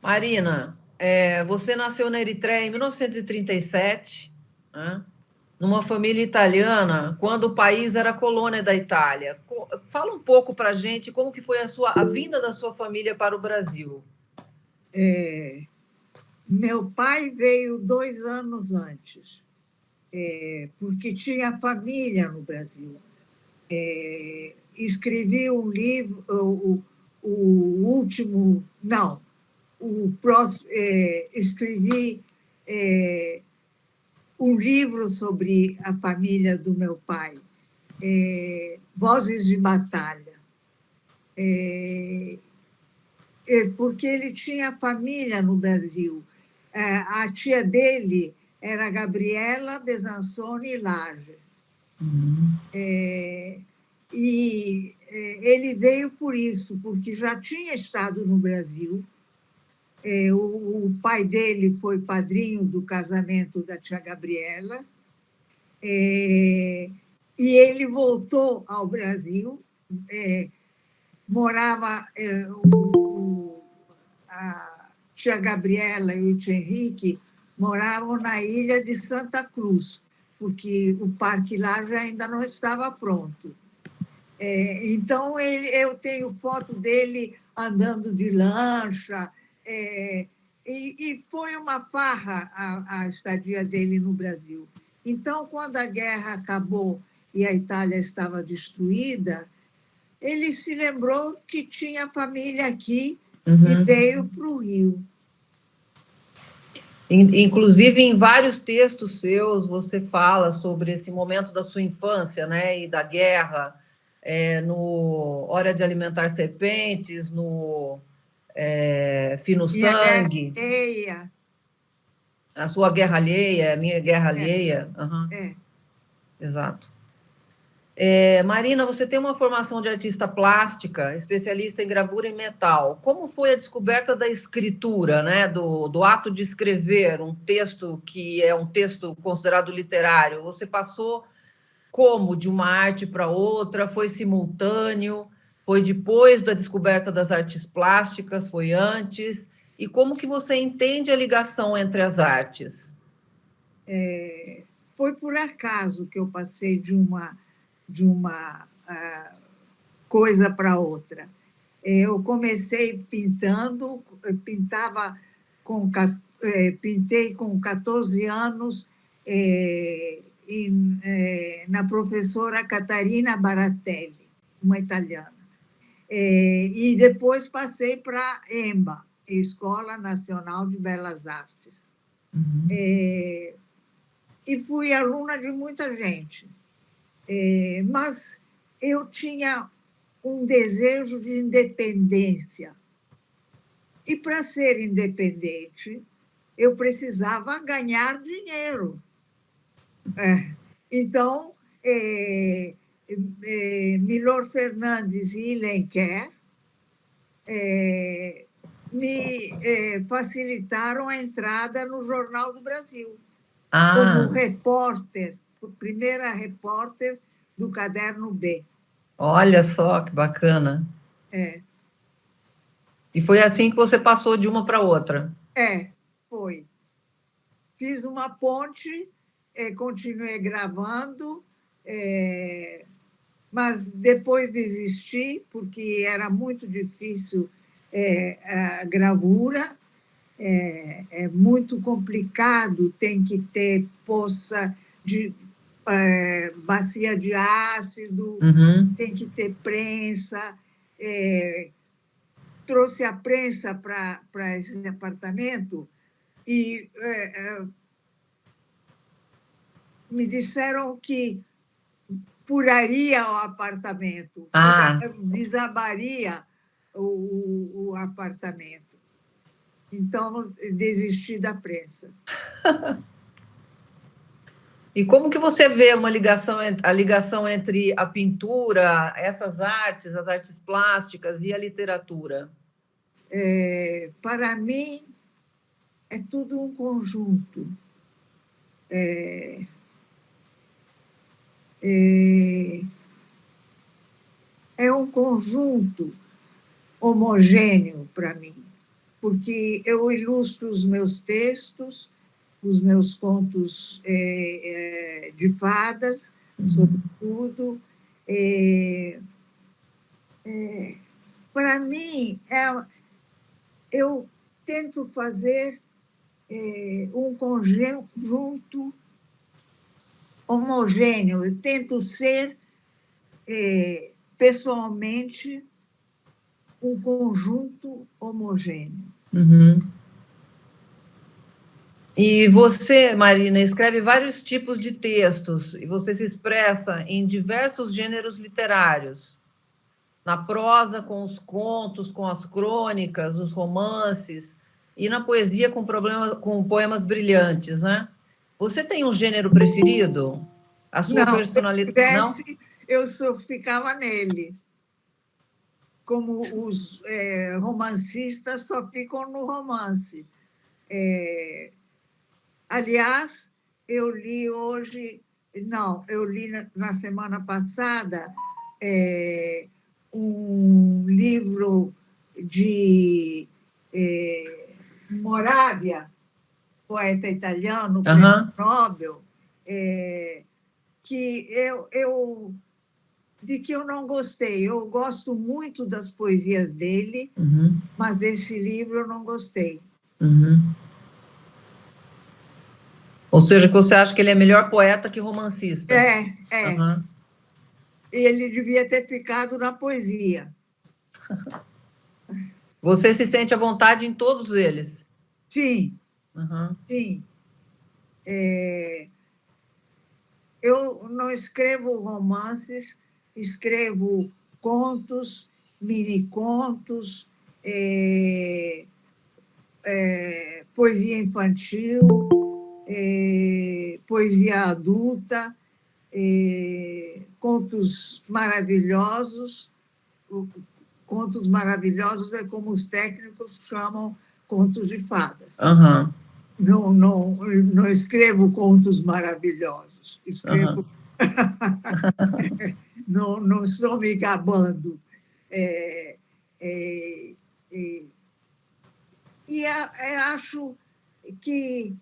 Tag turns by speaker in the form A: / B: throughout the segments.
A: Marina, você nasceu na Eritreia em 1937, né? Numa família italiana, quando o país era colônia da Itália. Fala um pouco para a gente como que foi a vinda da sua família para o Brasil.
B: Meu pai veio 2 anos antes, porque tinha família no Brasil. Escrevi um livro, o último, não, o próximo, escrevi um livro sobre a família do meu pai, Vozes de Batalha, porque ele tinha família no Brasil. A tia dele era Gabriela Besançoni Lage. E ele veio por isso, porque já tinha estado no Brasil. O pai dele foi padrinho do casamento da tia Gabriela. E ele voltou ao Brasil, morava a tia Gabriela e o tio Henrique moravam na ilha de Santa Cruz, porque o parque lá já ainda não estava pronto. Então, eu tenho foto dele andando de lancha, e foi uma farra a estadia dele no Brasil. Então, quando a guerra acabou e a Itália estava destruída, ele se lembrou que tinha família aqui e veio para o Rio.
A: Inclusive, em vários textos seus, você fala sobre esse momento da sua infância, né, e da guerra, no Hora de Alimentar Serpentes, no Fino Sangue, a sua guerra alheia, a minha guerra alheia. Exato. Marina, você tem uma formação de artista plástica, especialista em gravura em metal. Como foi a descoberta da escritura, né? Do ato de escrever um texto que é um texto considerado literário? Você passou como de uma arte para outra? Foi simultâneo? Foi depois da descoberta das artes plásticas? Foi antes? E como que você entende a ligação entre as artes?
B: Foi por acaso que eu passei de uma coisa para outra. Eu comecei pintando, pintei com 14 anos na professora Catarina Baratelli, uma italiana. E depois passei para a EMBA, Escola Nacional de Belas Artes. E fui aluna de muita gente. Mas eu tinha um desejo de independência. E, para ser independente, eu precisava ganhar dinheiro. Então, Milor Fernandes e Lenquer me facilitaram a entrada no Jornal do Brasil, como repórter, primeira repórter do Caderno B.
A: Olha só que bacana. E foi assim que você passou de uma para outra?
B: Foi. Fiz uma ponte, continuei gravando, mas depois desisti, porque era muito difícil a gravura, é muito complicado, tem que ter poça de bacia de ácido, tem que ter prensa. Trouxe a prensa para esse apartamento e me disseram que furaria o apartamento, desabaria o apartamento. Então, desisti da prensa.
A: E como que você vê a ligação entre a pintura, essas artes, as artes plásticas e a literatura?
B: Para mim, é tudo um conjunto. É um conjunto homogêneo para mim, porque eu ilustro os meus textos, os meus contos de fadas, sobretudo. Para mim, eu tento fazer um conjunto homogêneo, eu tento ser, pessoalmente, um conjunto homogêneo.
A: Uhum. E você, Marina, escreve vários tipos de textos, e você se expressa em diversos gêneros literários. Na prosa, com os contos, com as crônicas, os romances, e na poesia, com poemas brilhantes, né? Você tem um gênero preferido? A sua personalidade...
B: Não? Eu só ficava nele. Como os romancistas só ficam no romance. Aliás, eu li hoje... Não, eu li na semana passada um livro de Moravia, poeta italiano, prêmio Nobel, que de que eu não gostei. Eu gosto muito das poesias dele, mas desse livro eu não gostei.
A: Ou seja, que você acha que ele é melhor poeta que romancista.
B: Ele devia ter ficado na poesia.
A: Você se sente à vontade em todos eles?
B: Sim, sim. Eu não escrevo romances, escrevo contos, mini-contos, poesia infantil, poesia adulta, contos maravilhosos. Contos maravilhosos é como os técnicos chamam contos de fadas. Não escrevo contos maravilhosos, escrevo... não estou me gabando. E acho que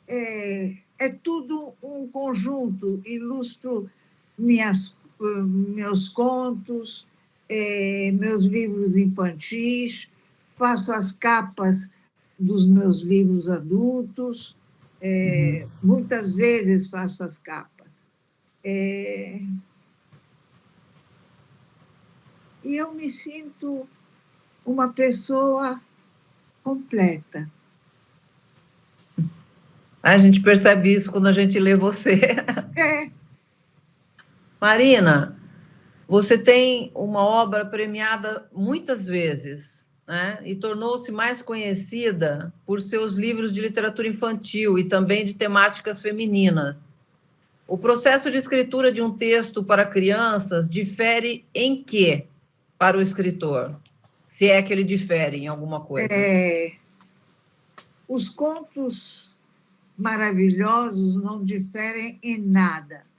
B: é tudo um conjunto. Ilustro meus contos, meus livros infantis, faço as capas dos meus livros adultos, muitas vezes faço as capas. E eu me sinto uma pessoa completa.
A: A gente percebe isso quando a gente lê você. Marina, você tem uma obra premiada muitas vezes, né? E tornou-se mais conhecida por seus livros de literatura infantil e também de temáticas femininas. O processo de escritura de um texto para crianças difere em quê para o escritor? Se é que ele difere em alguma coisa.
B: Os contos maravilhosos não diferem em nada.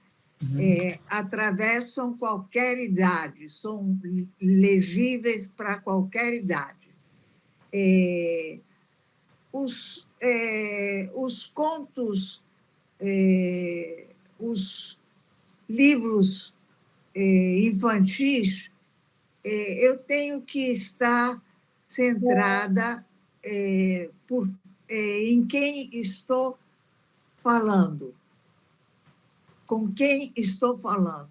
B: Atravessam qualquer idade, são legíveis para qualquer idade. Os contos, os livros infantis, eu tenho que estar centrada em quem estou falando, com quem estou falando.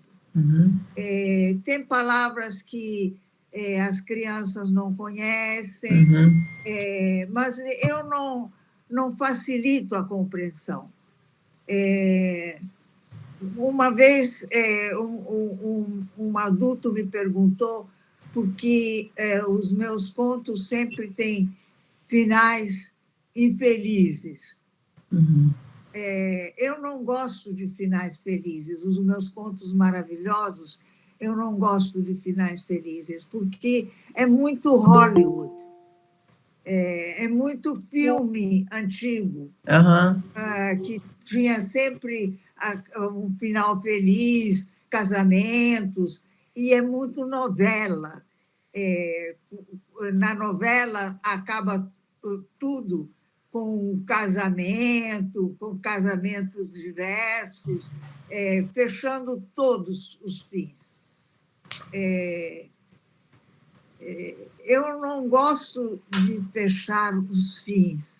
B: Tem palavras que as crianças não conhecem, mas eu não facilito a compreensão. Uma vez, um adulto me perguntou por que os meus contos sempre têm finais infelizes. Eu não gosto de finais felizes. Os meus contos maravilhosos, eu não gosto de finais felizes, porque é muito Hollywood, é muito filme antigo, que tinha sempre um final feliz, casamentos, e é muito novela. Na novela, acaba tudo com casamento, com casamentos diversos, fechando todos os fins. Eu não gosto de fechar os fins,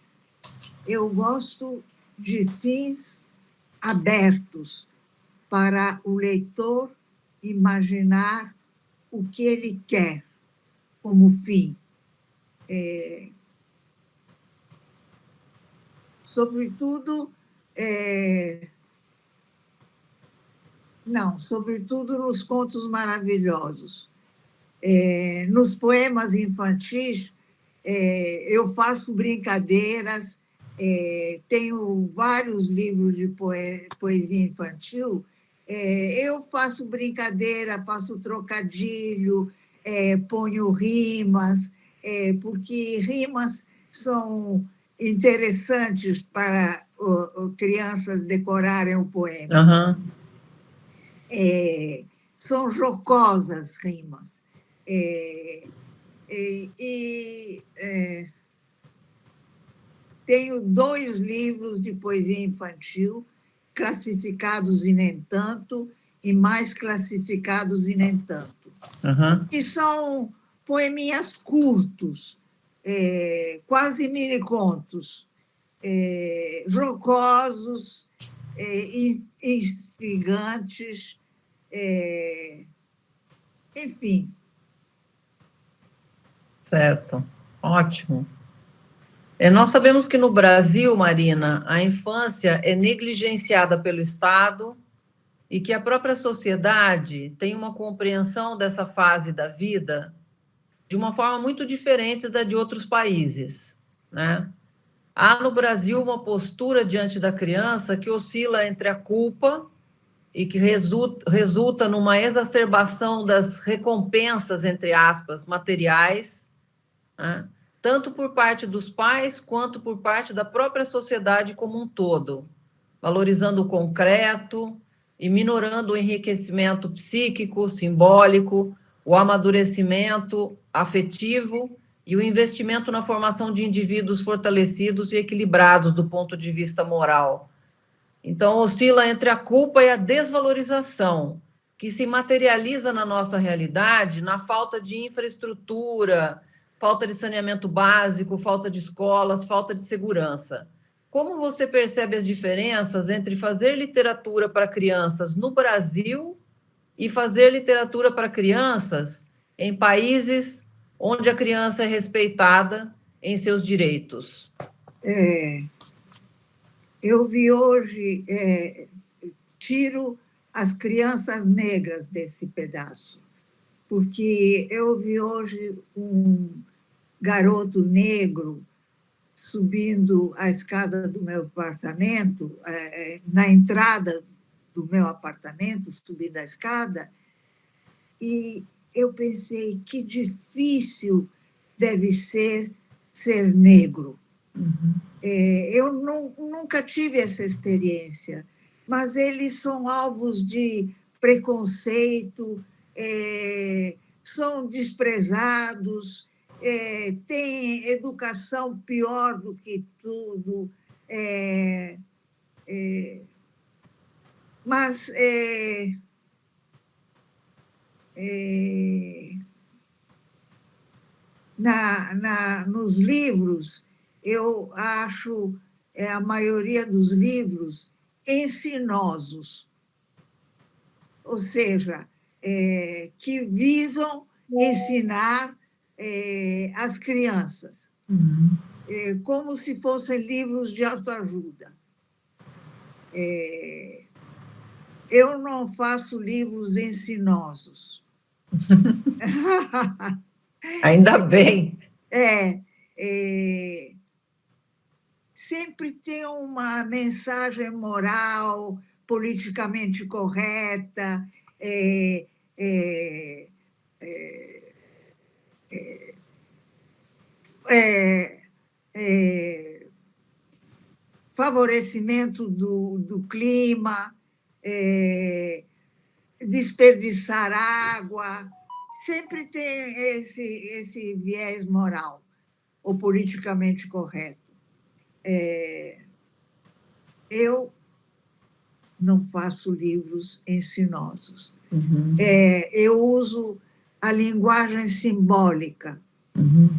B: eu gosto de fins abertos para o leitor imaginar o que ele quer como fim. Sobretudo, sobretudo nos contos maravilhosos. Nos poemas infantis, eu faço brincadeiras, tenho vários livros de poesia infantil, eu faço brincadeira, faço trocadilho, ponho rimas, porque rimas são interessantes para crianças decorarem o poema.
A: Uhum.
B: São jocosas rimas. Tenho 2 livros de poesia infantil, classificados e nem tanto, e mais classificados e nem tanto.
A: Uhum.
B: Que são poeminhas curtos, quase mini-contos, jocosos, instigantes, enfim.
A: Certo, ótimo. Nós sabemos que no Brasil, Marina, a infância é negligenciada pelo Estado e que a própria sociedade tem uma compreensão dessa fase da vida de uma forma muito diferente da de outros países, né? Há no Brasil uma postura diante da criança que oscila entre a culpa e que resulta numa exacerbação das recompensas, entre aspas, materiais, né? Tanto por parte dos pais quanto por parte da própria sociedade como um todo, valorizando o concreto e minorando o enriquecimento psíquico, simbólico, o amadurecimento afetivo e o investimento na formação de indivíduos fortalecidos e equilibrados do ponto de vista moral. Então, oscila entre a culpa e a desvalorização, que se materializa na nossa realidade na falta de infraestrutura, falta de saneamento básico, falta de escolas, falta de segurança. Como você percebe as diferenças entre fazer literatura para crianças no Brasil e fazer literatura para crianças em países onde a criança é respeitada em seus direitos?
B: Eu vi hoje, tiro as crianças negras desse pedaço, porque eu vi hoje um garoto negro subindo a escada do meu apartamento, na entrada do meu apartamento, subindo a escada, e eu pensei que difícil deve ser negro.
A: Uhum.
B: Eu nunca tive essa experiência, mas eles são alvos de preconceito, são desprezados, têm educação pior do que tudo, mas nos livros, eu acho a maioria dos livros ensinosos, ou seja, que visam ensinar as crianças, como se fossem livros de autoajuda. Eu não faço livros ensinosos.
A: Ainda bem.
B: Sempre tem uma mensagem moral, politicamente correta, favorecimento do clima, desperdiçar água, sempre tem esse viés moral, ou politicamente correto. Eu não faço livros ensinosos.
A: Uhum.
B: Eu uso a linguagem simbólica.
A: Uhum.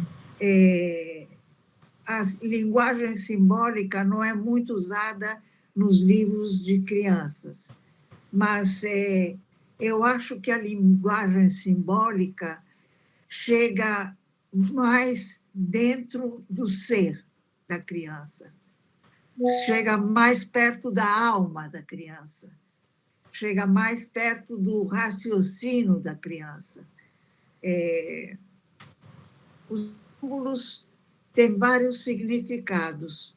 B: A linguagem simbólica não é muito usada nos livros de crianças, mas eu acho que a linguagem simbólica chega mais dentro do ser da criança, chega mais perto da alma da criança, chega mais perto do raciocínio da criança. Os símbolos têm vários significados.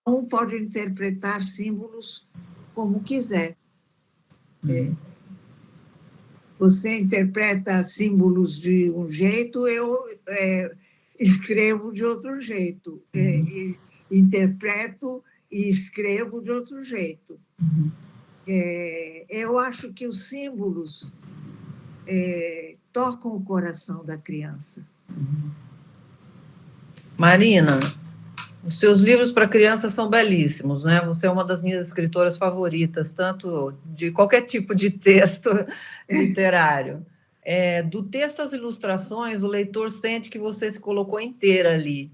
B: Um pode interpretar símbolos como quiser. Você interpreta símbolos de um jeito, eu escrevo de outro jeito. Interpreto e escrevo de outro jeito. Eu acho que os símbolos tocam o coração da criança.
A: Marina, os seus livros para crianças são belíssimos, né? Você é uma das minhas escritoras favoritas, tanto de qualquer tipo de texto literário. Do texto às ilustrações, o leitor sente que você se colocou inteira ali.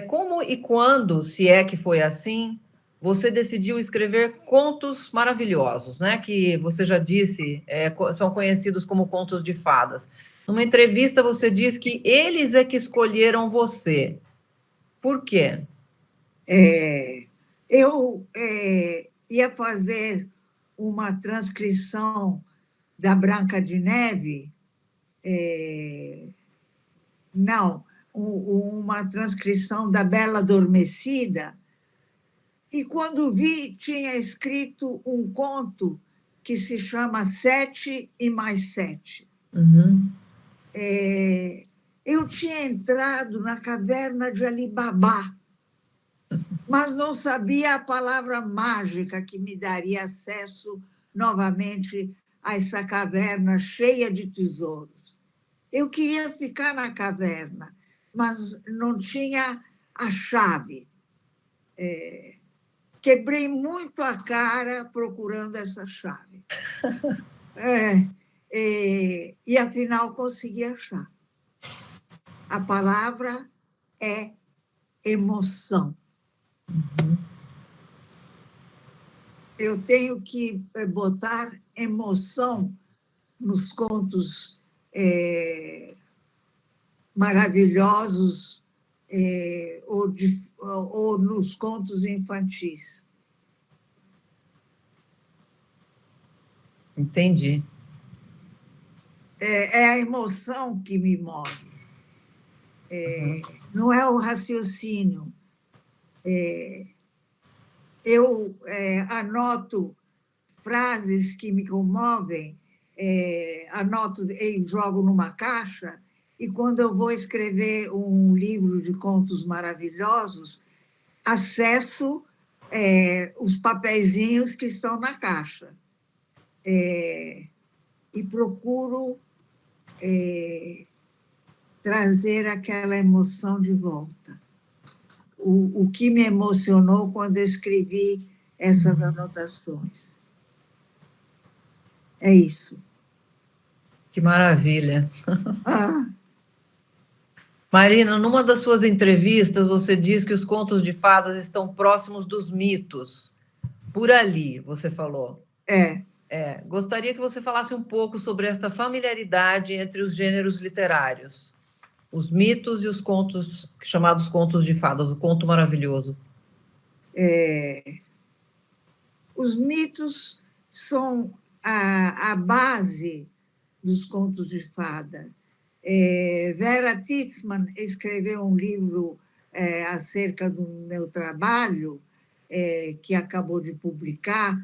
A: Como e quando, se é que foi assim, você decidiu escrever contos maravilhosos, né? Que você já disse, são conhecidos como contos de fadas. Numa entrevista, você diz que eles é que escolheram você. Por quê?
B: Eu ia fazer uma transcrição da Branca de Neve, não, uma transcrição da Bela Adormecida, e quando vi, tinha escrito um conto que se chama Sete e Mais Sete.
A: Uhum.
B: Eu tinha entrado na caverna de Alibabá, mas não sabia a palavra mágica que me daria acesso novamente a essa caverna cheia de tesouros. Eu queria ficar na caverna, mas não tinha a chave. Quebrei muito a cara procurando essa chave. E, afinal, consegui achar. A palavra é emoção. Eu tenho que botar emoção nos contos maravilhosos ou nos contos infantis.
A: Entendi.
B: É a emoção que me move. Não é o raciocínio. Eu anoto frases que me comovem, anoto e jogo numa caixa, e quando eu vou escrever um livro de contos maravilhosos, acesso os papeizinhos que estão na caixa e procuro trazer aquela emoção de volta. O que me emocionou quando eu escrevi essas anotações. É isso.
A: Que maravilha.
B: Ah,
A: Marina, numa das suas entrevistas, você diz que os contos de fadas estão próximos dos mitos. Por ali, você falou. Gostaria que você falasse um pouco sobre esta familiaridade entre os gêneros literários, os mitos e os contos, chamados contos de fadas, o conto maravilhoso.
B: Os mitos são a base dos contos de fada. Vera Titsman escreveu um livro acerca do meu trabalho, que acabou de publicar,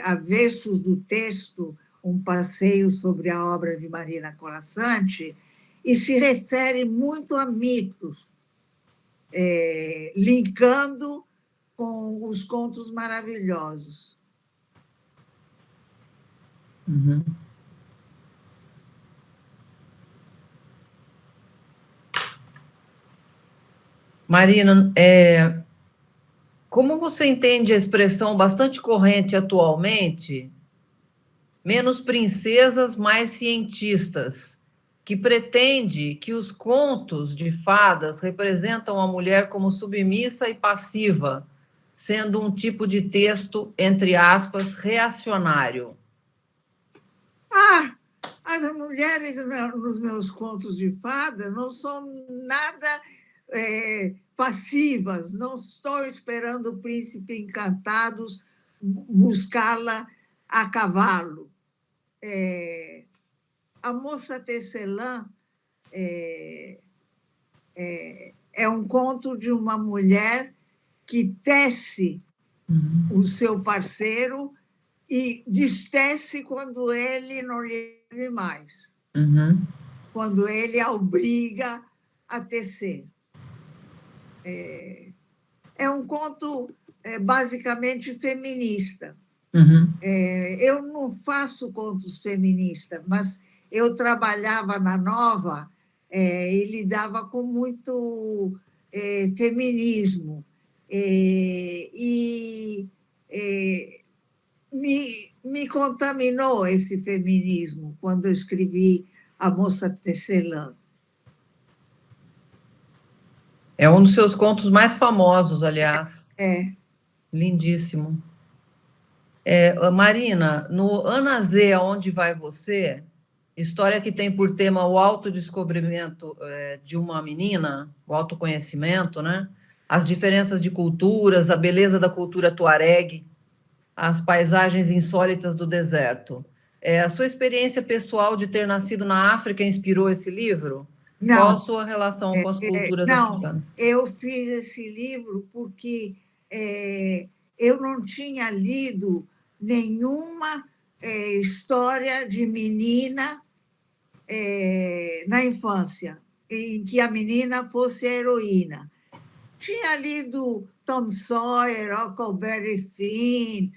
B: Avessos do Texto, um passeio sobre a obra de Marina Colasanti, e se refere muito a mitos, linkando com os contos maravilhosos.
A: Uhum. Marina, como você entende a expressão bastante corrente atualmente, menos princesas, mais cientistas, que pretende que os contos de fadas representam a mulher como submissa e passiva, sendo um tipo de texto, entre aspas, reacionário?
B: As mulheres nos meus contos de fada não são nada passivas, não estou esperando o príncipe encantado buscá-la a cavalo. A moça tecelã é um conto de uma mulher que tece o seu parceiro e destece quando ele não lhe serve mais, quando ele a obriga a tecer. É um conto basicamente feminista. Eu não faço contos feministas, mas eu trabalhava na Nova e lidava com muito feminismo. E me contaminou esse feminismo quando eu escrevi A Moça Tecelã.
A: É um dos seus contos mais famosos, aliás.
B: É.
A: Lindíssimo. Marina, no Ana Z, Aonde Vai Você? História que tem por tema o autodescobrimento de uma menina, o autoconhecimento, né? As diferenças de culturas, a beleza da cultura tuareg, as paisagens insólitas do deserto. A sua experiência pessoal de ter nascido na África inspirou esse livro? Qual a
B: Não,
A: sua relação com as culturas
B: não,
A: africanas?
B: eu fiz esse livro porque eu não tinha lido nenhuma história de menina na infância, em que a menina fosse a heroína. Tinha lido Tom Sawyer, Huckleberry Finn,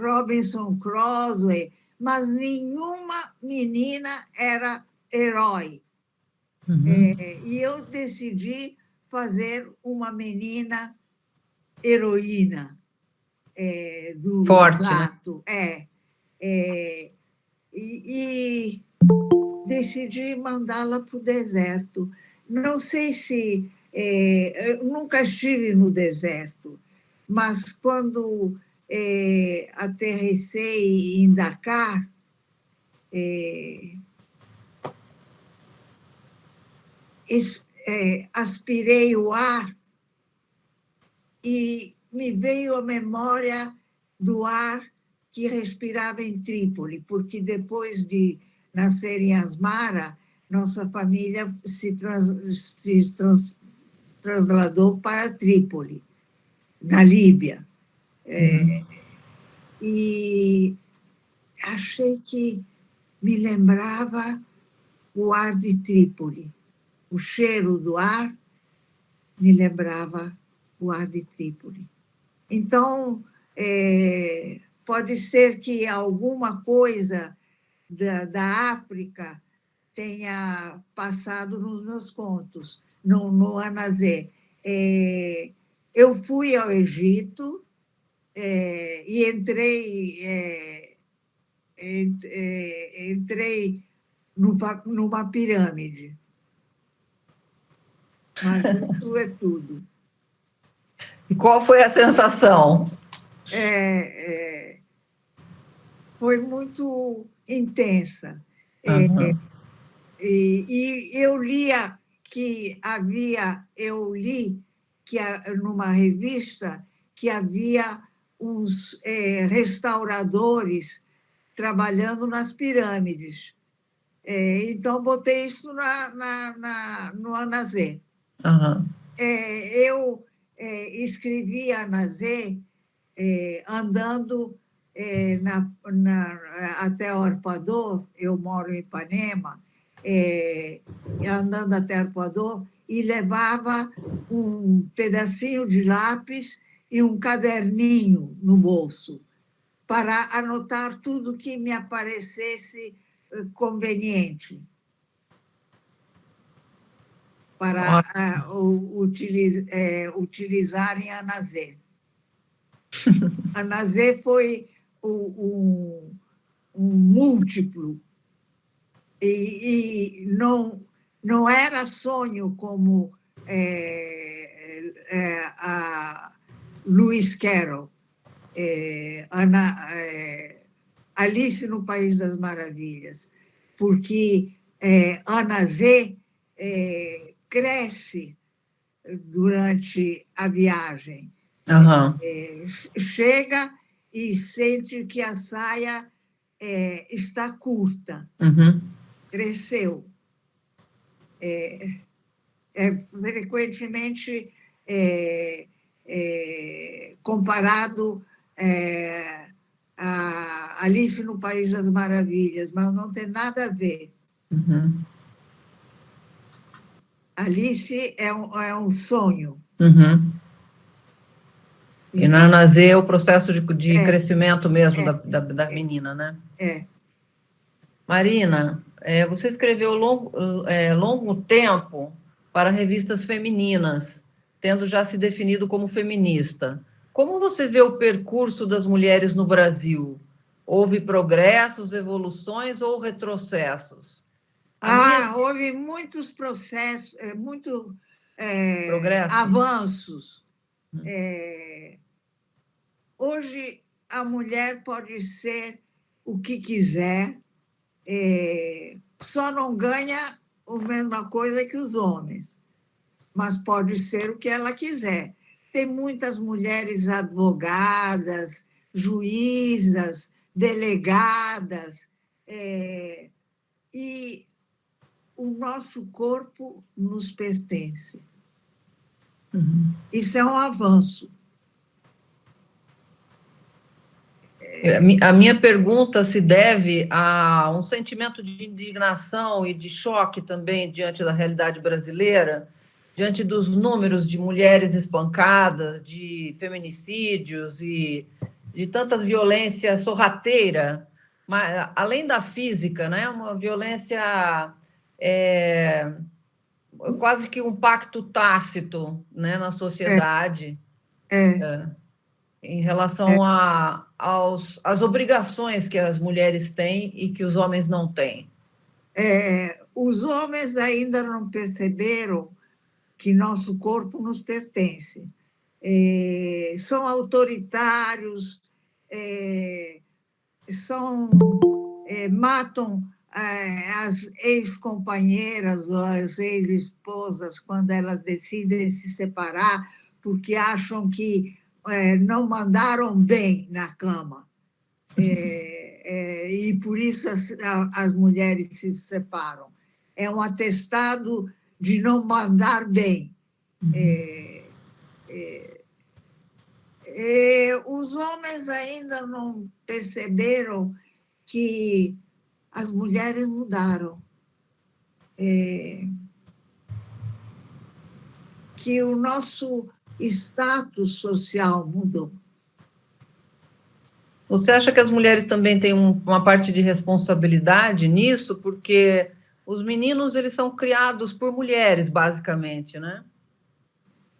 B: Robinson Crusoe, mas nenhuma menina era herói. E eu decidi fazer uma menina heroína do
A: Forte,
B: relato.
A: né?
B: E decidi mandá-la para o deserto. Não sei se. Eu nunca estive no deserto, mas quando aterrissei em Dakar, aspirei o ar e me veio a memória do ar que respirava em Trípoli, porque depois de nascer em Asmara, nossa família se trasladou para Trípoli, na Líbia. E achei que me lembrava o ar de Trípoli. O cheiro do ar me lembrava o ar de Trípoli. Então, pode ser que alguma coisa da África tenha passado nos meus contos, no Anazé. Eu fui ao Egito e entrei numa pirâmide. Mas isso é tudo.
A: E qual foi a sensação?
B: Foi muito intensa. E eu li que numa revista que havia uns restauradores trabalhando nas pirâmides. Então, botei isso no Anazé. Eu escrevi Anazé andando até o Arpoador, eu moro em Ipanema, andando até o Arpoador, e levava um pedacinho de lápis e um caderninho no bolso, para anotar tudo que me aparecesse conveniente. para utilizarem a Nazé. A Nazé foi um múltiplo e não era sonho como a Lewis Carroll, Alice no País das Maravilhas, porque a Nazé cresce durante a viagem.
A: Uhum.
B: Chega e sente que a saia está curta, cresceu. Frequentemente comparado a Alice no País das Maravilhas, mas não tem nada a ver. Alice é um sonho.
A: E na Nazé é o processo de crescimento mesmo da menina, né? Marina, você escreveu longo tempo para revistas femininas, tendo já se definido como feminista. Como você vê o percurso das mulheres no Brasil? Houve progressos, evoluções ou retrocessos?
B: Houve muitos processos,
A: Progresso?
B: Avanços. Hoje, a mulher pode ser o que quiser, só não ganha a mesma coisa que os homens, mas pode ser o que ela quiser. Tem muitas mulheres advogadas, juízas, delegadas, e o nosso corpo nos pertence. Isso é um avanço.
A: A minha pergunta se deve a um sentimento de indignação e de choque também diante da realidade brasileira, diante dos números de mulheres espancadas, de feminicídios e de tantas violências sorrateira, mas, além da física, né, uma violência quase que um pacto tácito, né, na sociedade. Em relação às obrigações que as mulheres têm e que os homens não têm.
B: Os homens ainda não perceberam que nosso corpo nos pertence. São autoritários, matam as ex-companheiras ou as ex-esposas quando elas decidem se separar, porque acham que não mandaram bem na cama. E por isso as mulheres se separam. É um atestado de não mandar bem. Os homens ainda não perceberam que as mulheres mudaram, que o nosso status social mudou.
A: Você acha que as mulheres também têm uma parte de responsabilidade nisso? Porque os meninos, eles são criados por mulheres, basicamente, né?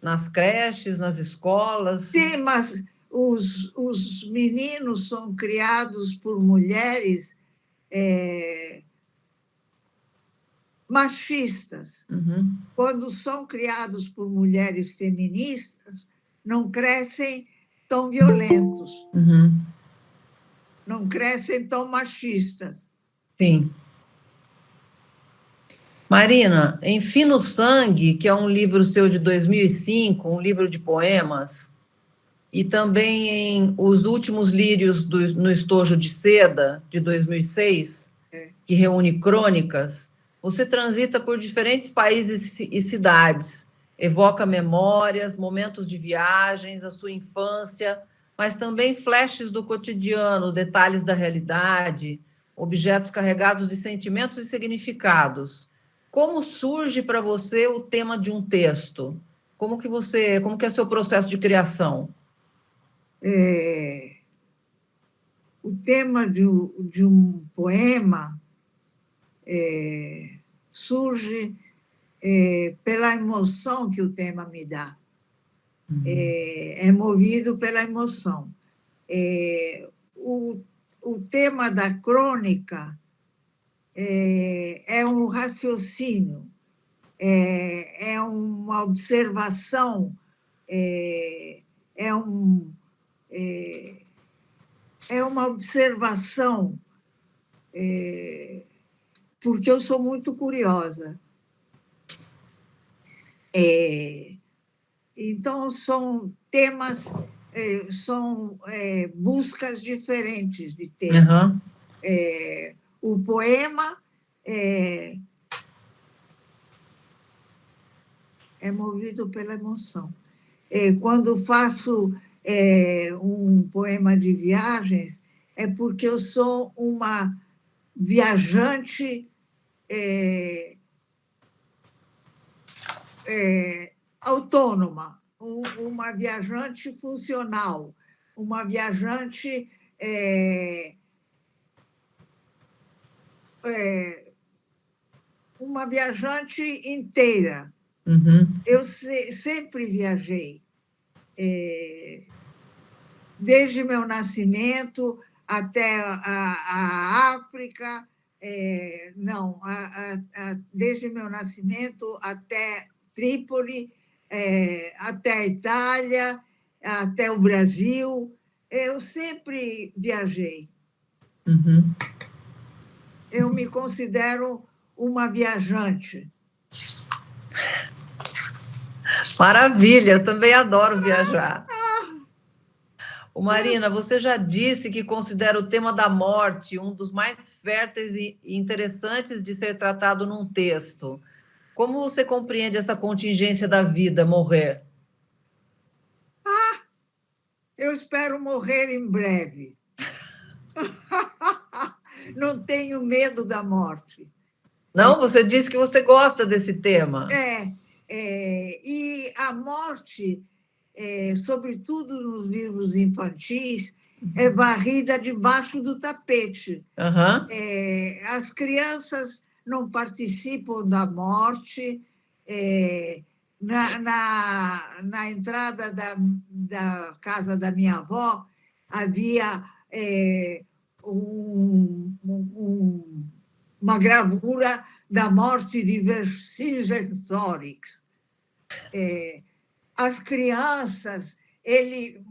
A: Nas creches, nas escolas.
B: Sim, mas os meninos são criados por mulheres machistas. Quando são criados por mulheres feministas, não crescem tão violentos. Não crescem tão machistas.
A: Sim. Marina, em Fino Sangue, que é um livro seu de 2005, um livro de poemas, e também em Os Últimos Lírios no Estojo de Seda, de 2006, que reúne crônicas, você transita por diferentes países e cidades, evoca memórias, momentos de viagens, a sua infância, mas também flashes do cotidiano, detalhes da realidade, objetos carregados de sentimentos e significados. Como surge para você o tema de um texto? Como que é seu processo de criação?
B: O tema de um poema surge pela emoção que o tema me dá. É movido pela emoção. O tema da crônica é um raciocínio, é uma observação, uma observação, porque eu sou muito curiosa. Então, são temas, são buscas diferentes de temas. O poema é movido pela emoção. Quando faço um poema de viagens, é porque eu sou uma viajante autônoma, uma viajante funcional, uma viajante inteira. Eu sempre viajei, desde meu nascimento até a África, desde meu nascimento até Trípoli, até a Itália, até o Brasil. Eu sempre viajei. Eu me considero uma viajante.
A: Maravilha, eu também adoro viajar. Marina, você já disse que considera o tema da morte um dos mais férteis e interessantes de ser tratado num texto. Como você compreende essa contingência da vida, morrer?
B: Eu espero morrer em breve. Não tenho medo da morte.
A: Não, você disse que você gosta desse tema.
B: E a morte, sobretudo nos livros infantis, é varrida debaixo do tapete. As crianças não participam da morte. Na entrada da casa da minha avó, havia uma gravura da morte de Vercingetorix. As crianças, ele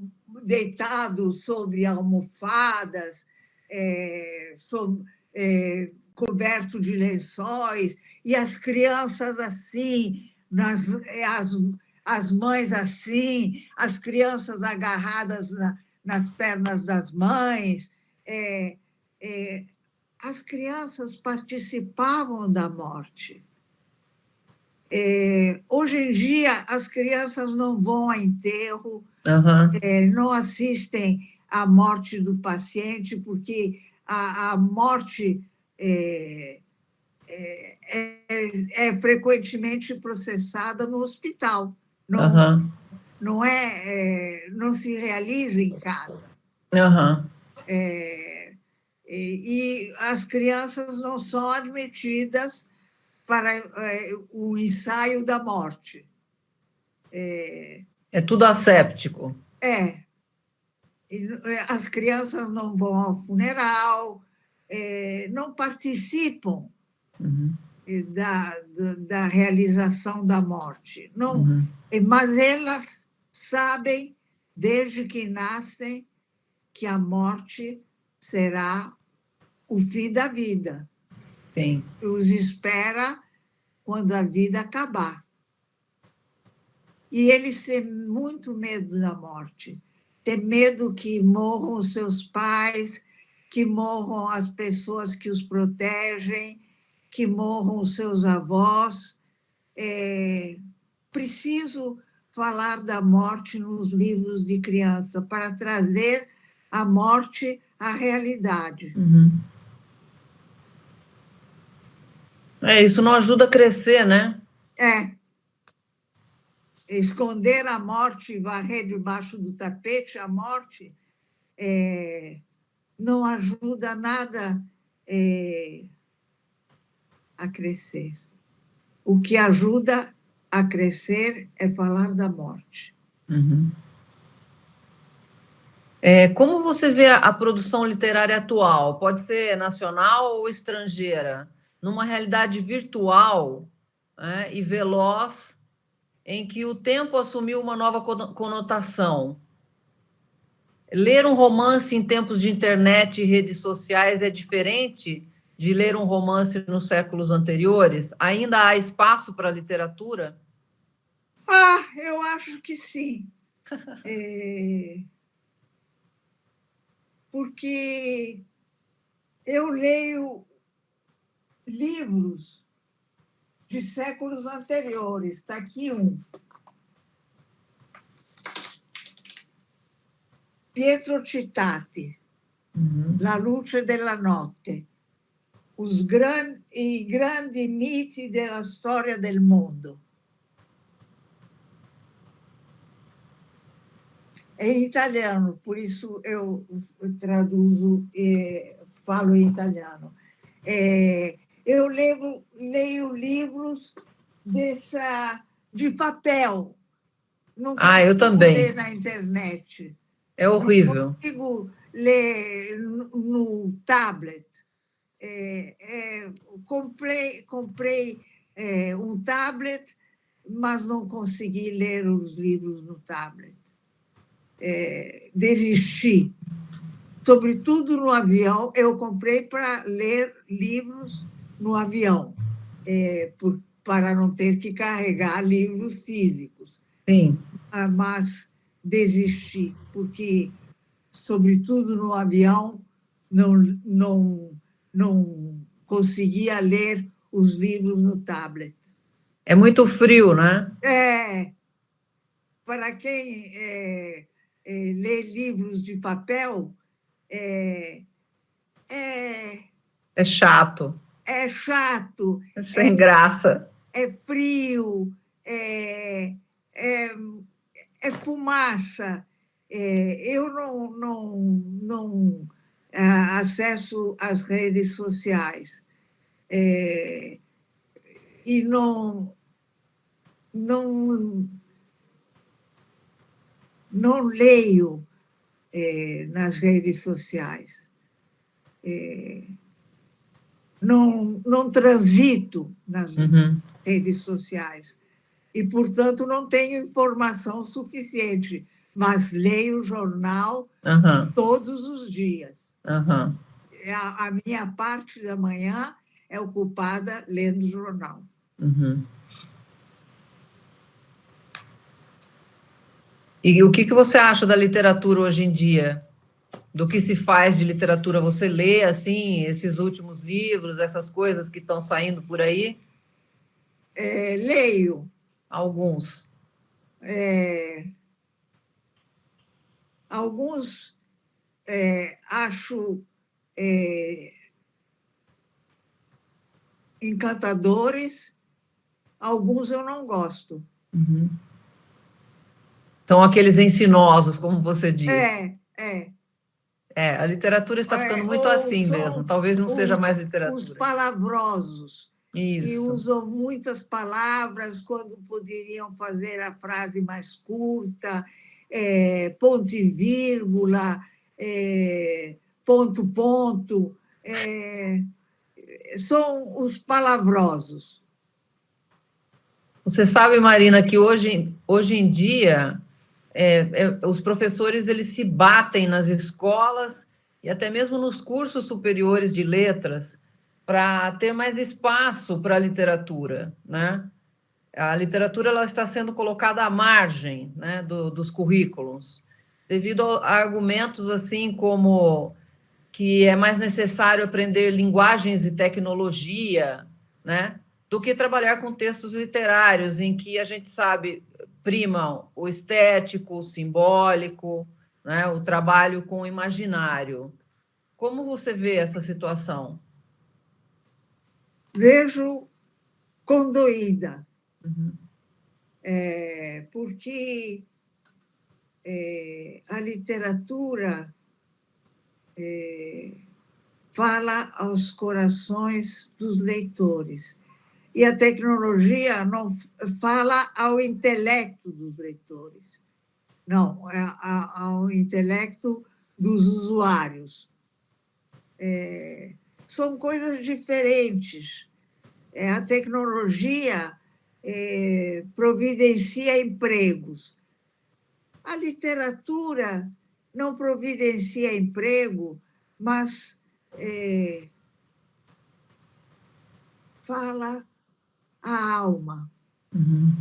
B: deitado sobre almofadas, coberto de lençóis, e as crianças assim, as mães assim, as crianças agarradas nas pernas das mães. As crianças participavam da morte. Hoje em dia, as crianças não vão a enterro, não assistem à morte do paciente, porque a morte é frequentemente processada no hospital. Não se realiza em casa. E as crianças não são admitidas para o ensaio da morte.
A: É tudo asséptico.
B: As crianças não vão ao funeral, não participam da realização da morte. Não, mas elas sabem, desde que nascem, que a morte será o fim da vida.
A: Sim.
B: Os espera quando a vida acabar. E eles têm muito medo da morte. Têm medo que morram os seus pais, que morram as pessoas que os protegem, que morram os seus avós. Preciso falar da morte nos livros de criança para trazer a morte à realidade.
A: Isso não ajuda a crescer, né?
B: Esconder a morte, varrer debaixo do tapete a morte, não ajuda nada a crescer. O que ajuda a crescer é falar da morte.
A: Uhum. Como você vê a produção literária atual? Pode ser nacional ou estrangeira? Numa realidade virtual, né, e veloz, em que o tempo assumiu uma nova conotação. Ler um romance em tempos de internet e redes sociais é diferente de ler um romance nos séculos anteriores? Ainda há espaço para a literatura?
B: Eu acho que sim. Porque eu leio livros de séculos anteriores. Está aqui um. Pietro Cittati, La luce della notte, i grandi miti della storia del mondo. É em italiano, por isso eu traduzo e falo em italiano. Eu leio livros de papel. Não
A: eu
B: consigo
A: também.
B: ler na internet.
A: É horrível.
B: Não consigo ler no tablet. Comprei um tablet, mas não consegui ler os livros no tablet. Desisti. Sobretudo no avião, eu comprei para ler livros no avião, para não ter que carregar livros físicos.
A: Sim.
B: Mas desisti, porque, sobretudo no avião, não conseguia ler os livros no tablet.
A: É muito frio, né?
B: Para quem lê livros de papel, é
A: chato.
B: É chato.
A: É sem graça.
B: É frio, é fumaça. Eu não acesso as redes sociais e não leio nas redes sociais. Não transito nas redes sociais e, portanto, não tenho informação suficiente, mas leio o jornal todos os dias. A minha parte da manhã é ocupada lendo jornal.
A: E o que você acha da literatura hoje em dia? Do que se faz de literatura? Você lê, assim, esses últimos livros, essas coisas que estão saindo por aí?
B: Leio.
A: Alguns.
B: Alguns acho encantadores, alguns eu não gosto.
A: São aqueles ensinosos, como você diz.
B: A
A: literatura está ficando muito assim mesmo. Talvez não seja mais literatura.
B: Os palavrosos.
A: Isso.
B: Que usam muitas palavras quando poderiam fazer a frase mais curta, ponto e vírgula, ponto. São os palavrosos.
A: Você sabe, Marina, que hoje em dia os professores eles se batem nas escolas e até mesmo nos cursos superiores de letras para ter mais espaço para a literatura, né? A literatura ela está sendo colocada à margem, né, dos currículos, devido a argumentos assim como que é mais necessário aprender linguagens e tecnologia, né, do que trabalhar com textos literários, em que a gente sabe primam o estético, o simbólico, né, o trabalho com o imaginário. Como você vê essa situação?
B: Vejo condoída, porque a literatura fala aos corações dos leitores. E a tecnologia não fala ao intelecto dos leitores, não, ao intelecto dos usuários. São coisas diferentes. A tecnologia providencia empregos. A literatura não providencia emprego, mas fala a alma.
A: Uhum.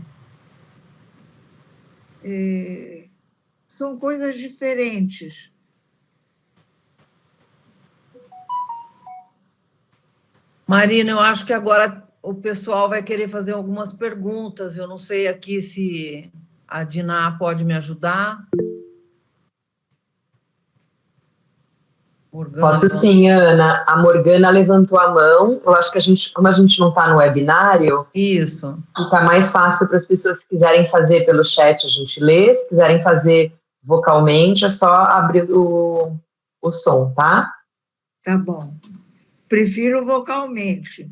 B: São coisas diferentes.
A: Marina, eu acho que agora o pessoal vai querer fazer algumas perguntas. Eu não sei aqui se a Diná pode me ajudar.
C: Morgana, posso sim, Ana. A Morgana levantou a mão. Eu acho que como a gente não está no webinário,
A: isso,
C: fica mais fácil para as pessoas que quiserem fazer pelo chat, a gente lê. Se quiserem fazer vocalmente, é só abrir o som, tá?
B: Tá bom. Prefiro vocalmente.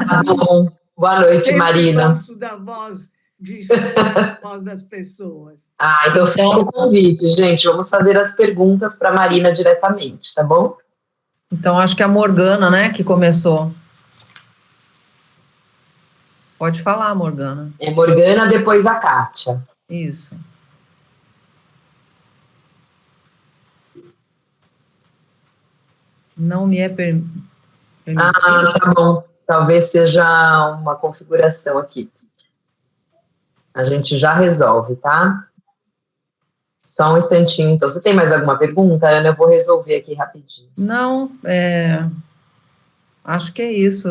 C: Tá bom. Boa noite,
B: Sempre
C: Marina.
B: gosto da voz, de escutar a voz das pessoas.
C: Então fica o convite, gente. Vamos fazer as perguntas para a Marina diretamente, tá bom?
A: Então, acho que é a Morgana, né, que começou. Pode falar, Morgana.
C: É Morgana, depois a Kátia.
A: Isso. Não me é permitido.
C: Tá bom. Talvez seja uma configuração aqui. A gente já resolve, tá? Só um instantinho. Então, você tem mais alguma pergunta, Ana? Eu vou resolver aqui rapidinho.
A: Não, acho que é isso.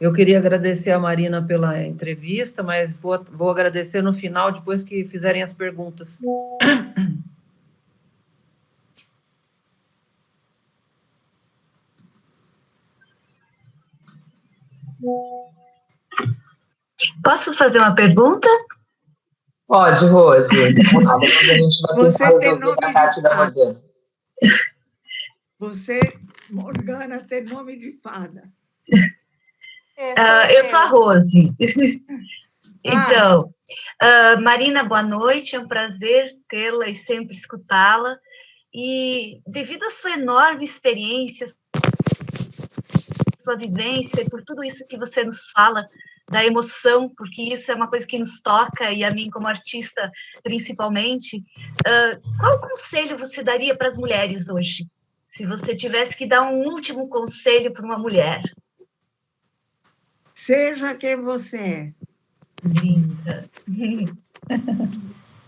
A: Eu queria agradecer a Marina pela entrevista, mas vou agradecer no final, depois que fizerem as perguntas.
D: Posso fazer uma pergunta?
C: Pode, Rose. Vamos lá, depois a gente vai
B: Você tem nome
C: a parte da Morgana.
B: Você, Morgana, tem nome de fada.
D: Eu sou a Rose. Então, Marina, boa noite. É um prazer tê-la e sempre escutá-la. E devido à sua enorme experiência, sua vivência, e por tudo isso que você nos fala, da emoção, porque isso é uma coisa que nos toca, e a mim como artista principalmente, qual conselho você daria para as mulheres hoje? Se você tivesse que dar um último conselho para uma mulher.
B: Seja quem você é.
D: Linda.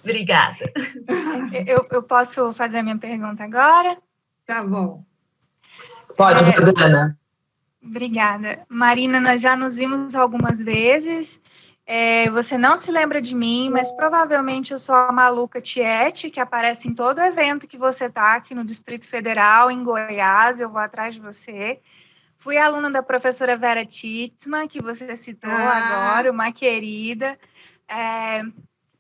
D: Obrigada.
E: Eu posso fazer a minha pergunta agora?
B: Tá bom.
C: Pode, Morgana.
E: Obrigada. Marina, nós já nos vimos algumas vezes. Você não se lembra de mim, mas provavelmente eu sou a maluca Tiete, que aparece em todo evento que você está aqui no Distrito Federal, em Goiás. Eu vou atrás de você. Fui aluna da professora Vera Titzman, que você citou agora, uma querida.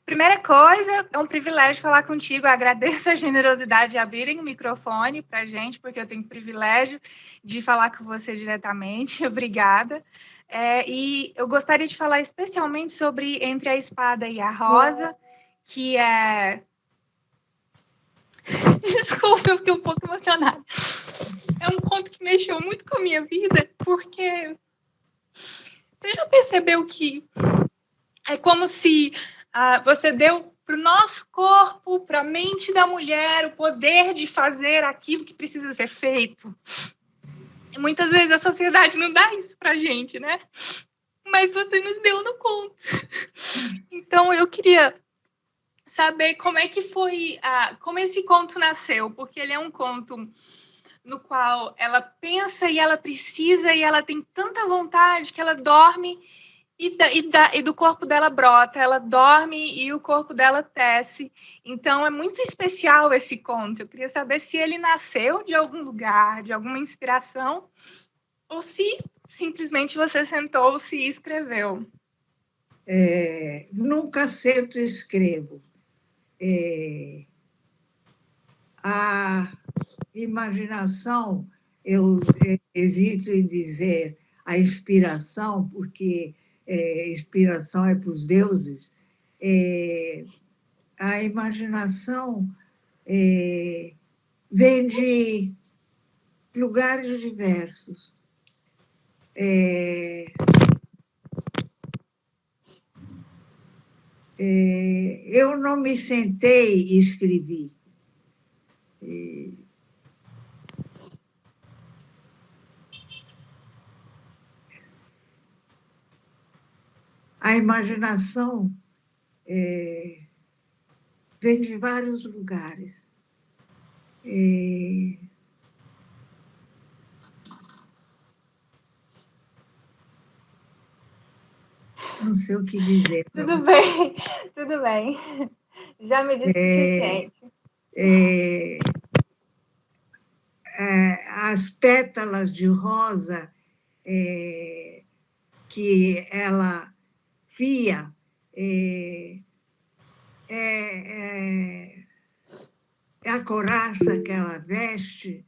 E: Primeira coisa, é um privilégio falar contigo. Eu agradeço a generosidade de abrirem o microfone para a gente, porque eu tenho o privilégio de falar com você diretamente. Obrigada. E eu gostaria de falar especialmente sobre Entre a Espada e a Rosa, que é... Desculpa, eu fiquei um pouco emocionada. É um conto que mexeu muito com a minha vida, porque você já percebeu que é como se você deu para o nosso corpo, para a mente da mulher, o poder de fazer aquilo que precisa ser feito. E muitas vezes a sociedade não dá isso para a gente, né? Mas você nos deu no conto. Então, eu queria saber como é que foi, como esse conto nasceu, porque ele é um conto no qual ela pensa e ela precisa e ela tem tanta vontade que ela dorme e do corpo dela brota, ela dorme e o corpo dela tece. Então, é muito especial esse conto. Eu queria saber se ele nasceu de algum lugar, de alguma inspiração, ou se simplesmente você sentou-se e escreveu.
B: Nunca sento e escrevo. A imaginação, eu hesito em dizer a inspiração, porque inspiração é para os deuses, a imaginação vem de lugares diversos. Eu não me sentei e escrevi. A imaginação vem de vários lugares. Não sei o que dizer.
E: Tudo bem, tudo bem. Já me disse o suficiente.
B: As pétalas de rosa que ela fia a couraça que ela veste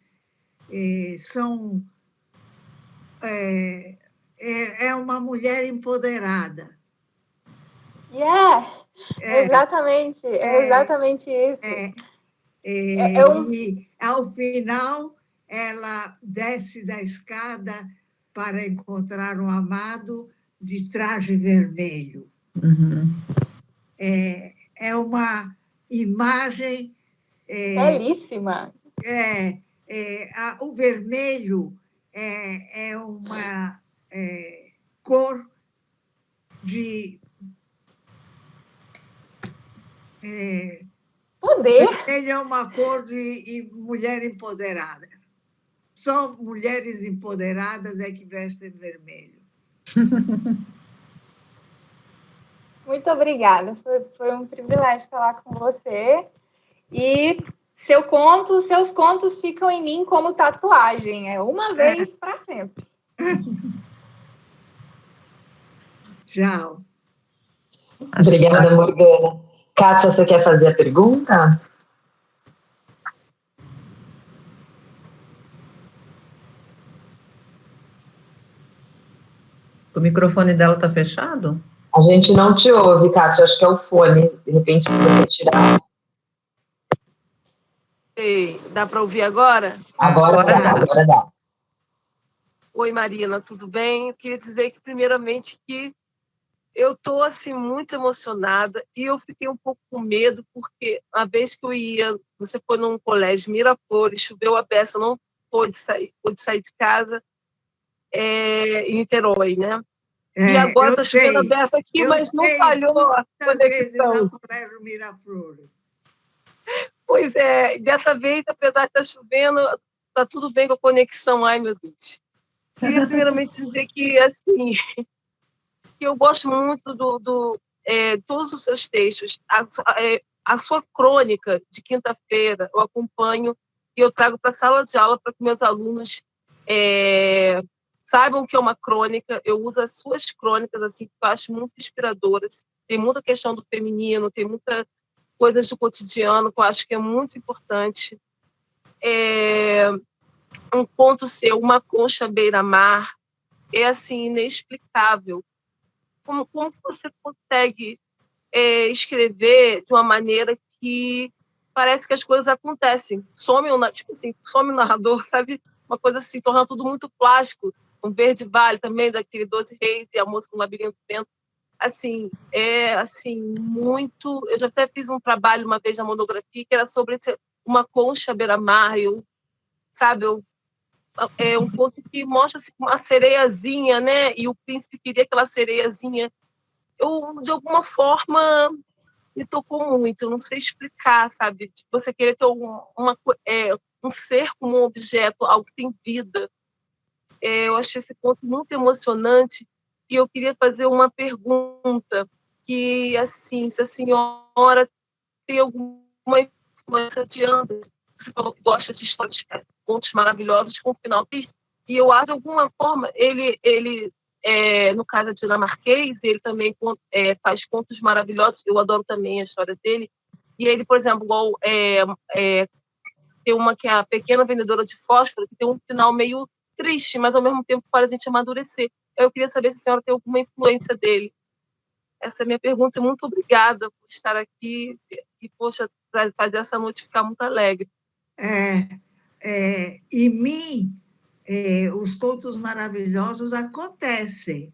B: é uma mulher empoderada.
E: Exatamente, é exatamente isso.
B: E, ao final, ela desce da escada para encontrar um amado de traje vermelho.
A: Uhum.
B: É uma imagem...
E: belíssima.
B: O vermelho é uma cor de...
E: poder.
B: Vermelho é uma cor de mulher empoderada. Só mulheres empoderadas é que vestem vermelho.
E: Muito obrigada. Foi um privilégio falar com você. E seus contos ficam em mim como tatuagem. É uma vez para sempre.
B: Tchau.
C: Obrigada, Morgana. Kátia, você quer fazer a pergunta?
A: O microfone dela está fechado?
C: A gente não te ouve, Kátia. Acho que é o fone. De repente, se você tirar...
F: Ei, dá para ouvir agora?
C: Agora dá.
F: Oi, Marina, tudo bem? Eu queria dizer que, primeiramente, que eu estou assim, muito emocionada e eu fiquei um pouco com medo, porque a vez que você foi num colégio Miraflores, choveu a beça, não pôde sair de casa em Niterói, né? E agora está chovendo a beça aqui, mas não falhou a conexão.
B: No colégio Miraflores.
F: Pois é, dessa vez, apesar de estar chovendo, está tudo bem com a conexão. Ai, meu Deus. Queria primeiramente dizer que, assim, que eu gosto muito todos os seus textos. A sua crônica de quinta-feira eu acompanho e eu trago para a sala de aula para que meus alunos saibam que é uma crônica. Eu uso as suas crônicas, assim, que eu acho muito inspiradoras. Tem muita questão do feminino, tem muita coisas do cotidiano que eu acho que é muito importante. Um conto seu, Uma Concha à Beira-Mar, é assim, inexplicável. Como você consegue escrever de uma maneira que parece que as coisas acontecem? Some o narrador, sabe? Uma coisa assim, torna tudo muito plástico. Um Verde Vale também, daquele 12 Reis e a Moça do Labirinto do Vento. Assim, muito... Eu já até fiz um trabalho uma vez na monografia que era sobre uma concha à beira-mar, é um conto que mostra assim, uma sereiazinha, né? E o príncipe queria aquela sereiazinha. De alguma forma, me tocou muito. Eu não sei explicar, sabe? Você querer ter um ser como um objeto, algo que tem vida. Eu achei esse conto muito emocionante e eu queria fazer uma pergunta que, assim, se a senhora tem alguma influência de Anderson, você falou que gosta de histórias, contos maravilhosos com final triste, e eu acho, de alguma forma, ele no caso dinamarquês, ele também faz contos maravilhosos, eu adoro também a história dele, e ele, por exemplo, tem uma que é A Pequena Vendedora de Fósforo, que tem um final meio triste, mas ao mesmo tempo faz a gente amadurecer. Eu queria saber se a senhora tem alguma influência dele. Essa é a minha pergunta. Muito obrigada por estar aqui e, poxa, fazer essa noite ficar muito alegre.
B: Em mim, os contos maravilhosos acontecem.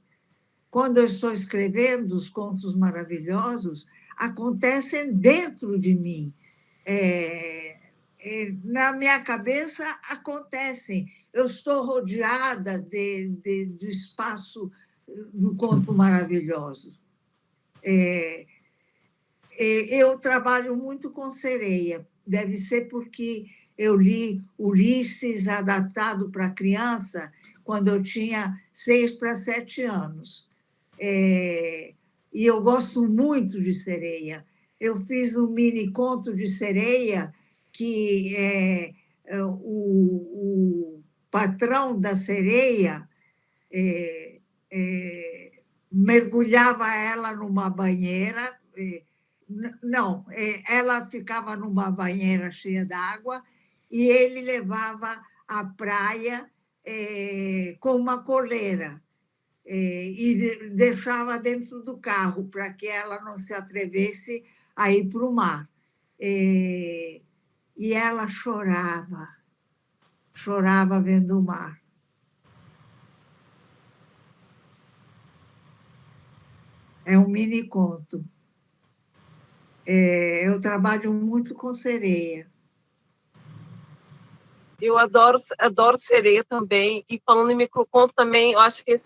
B: Quando eu estou escrevendo os contos maravilhosos, acontecem dentro de mim. Na minha cabeça, acontecem. Eu estou rodeada do espaço do conto maravilhoso. Eu trabalho muito com sereia. Deve ser porque eu li Ulisses, adaptado para criança, quando eu tinha 6 para 7 anos. E eu gosto muito de sereia. Eu fiz um mini conto de sereia que o patrão da sereia mergulhava ela numa banheira. Não, ela ficava numa banheira cheia d'água e ele levava à praia com uma coleira. E deixava dentro do carro para que ela não se atrevesse a ir para o mar. E ela chorava vendo o mar. É um mini conto. Eu trabalho muito com sereia.
F: Eu adoro sereia também. E falando em microconto também, eu acho que eu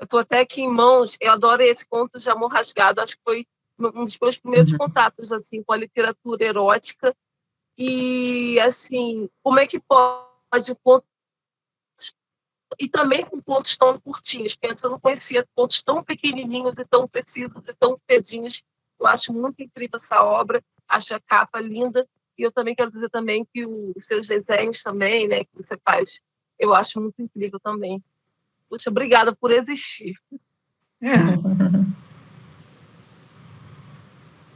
F: estou até aqui em mãos, eu adoro esse conto de Amor Rasgado, acho que foi um dos meus primeiros contatos assim, com a literatura erótica. E, assim, como é que pode o conto... E também com contos tão curtinhos, porque antes eu não conhecia contos tão pequenininhos e tão precisos e tão pedinhos. Eu acho muito incrível essa obra, acho a capa linda. E eu também quero dizer também que os seus desenhos também, né, que você faz, eu acho muito incrível também. Puxa, obrigada por existir.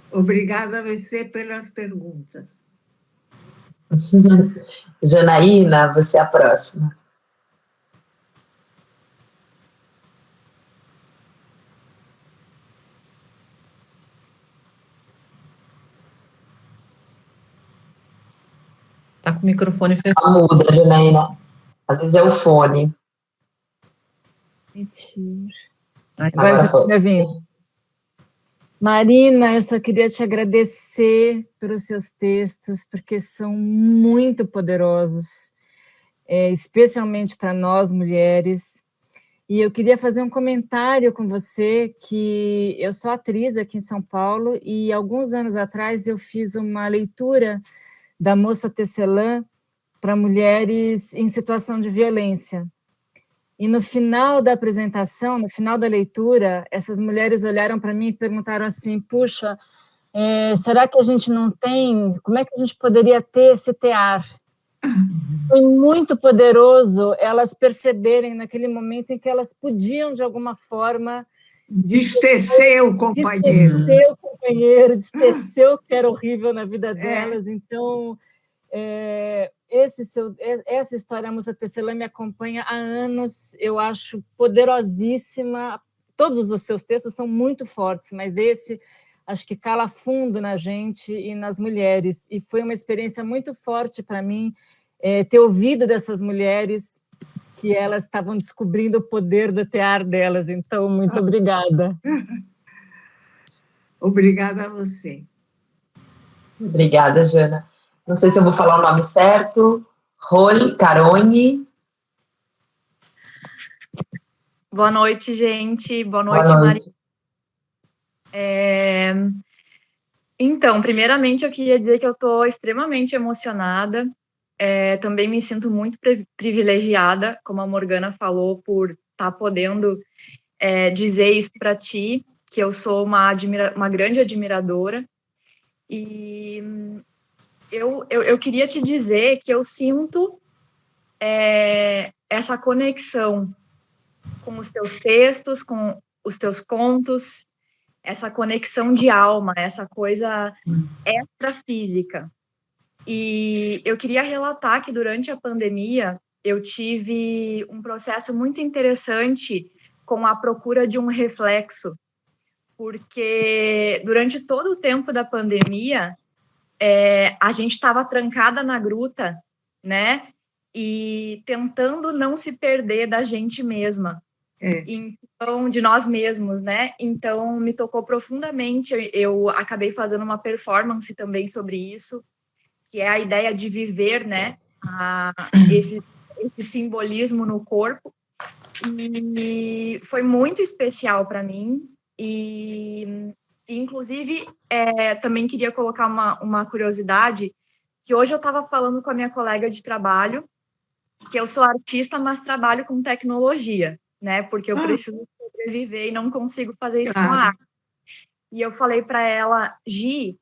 B: Obrigada a você pelas perguntas.
C: Janaína, você é a próxima.
A: Está com o microfone fechado.
C: Muda, Janaína. Às vezes é o fone.
G: Agora você está me ouvindo. Marina, eu só queria te agradecer pelos seus textos, porque são muito poderosos, especialmente para nós, mulheres. E eu queria fazer um comentário com você, que eu sou atriz aqui em São Paulo, e alguns anos atrás eu fiz uma leitura da Moça Tecelã para mulheres em situação de violência. E no final da apresentação, no final da leitura, essas mulheres olharam para mim e perguntaram assim, puxa, será que a gente não tem, como é que a gente poderia ter esse tear? Foi muito poderoso elas perceberem naquele momento em que elas podiam, de alguma forma...
B: Destecer o companheiro.
G: Destecer o companheiro, destecer o que era horrível na vida delas. Então... essa história, a Moça Tecelã, me acompanha há anos, eu acho poderosíssima. Todos os seus textos são muito fortes, mas esse acho que cala fundo na gente e nas mulheres, e foi uma experiência muito forte para mim ter ouvido dessas mulheres que elas estavam descobrindo o poder do tear delas. Então, muito obrigada.
B: Obrigada a você.
C: Obrigada, Jana. Não sei se eu vou falar o nome certo. Carone.
H: Boa noite, gente. Boa noite, Maria. Então, primeiramente, eu queria dizer que eu estou extremamente emocionada. Também me sinto muito privilegiada, como a Morgana falou, por estar podendo dizer isso para ti, que eu sou uma grande admiradora. E... Eu queria te dizer que eu sinto essa conexão com os teus textos, com os teus contos, essa conexão de alma, essa coisa extrafísica. E eu queria relatar que durante a pandemia eu tive um processo muito interessante com a procura de um reflexo, porque durante todo o tempo da pandemia, a gente estava trancada na gruta, né? E tentando não se perder da gente mesma. Então, de nós mesmos, né? Então, me tocou profundamente. Eu acabei fazendo uma performance também sobre isso, que é a ideia de viver, né? Esse simbolismo no corpo. E foi muito especial para mim. E, inclusive, também queria colocar uma curiosidade, que hoje eu estava falando com a minha colega de trabalho, que eu sou artista, mas trabalho com tecnologia, né? Porque eu preciso sobreviver e não consigo fazer isso com a arte. E eu falei para ela, Gi,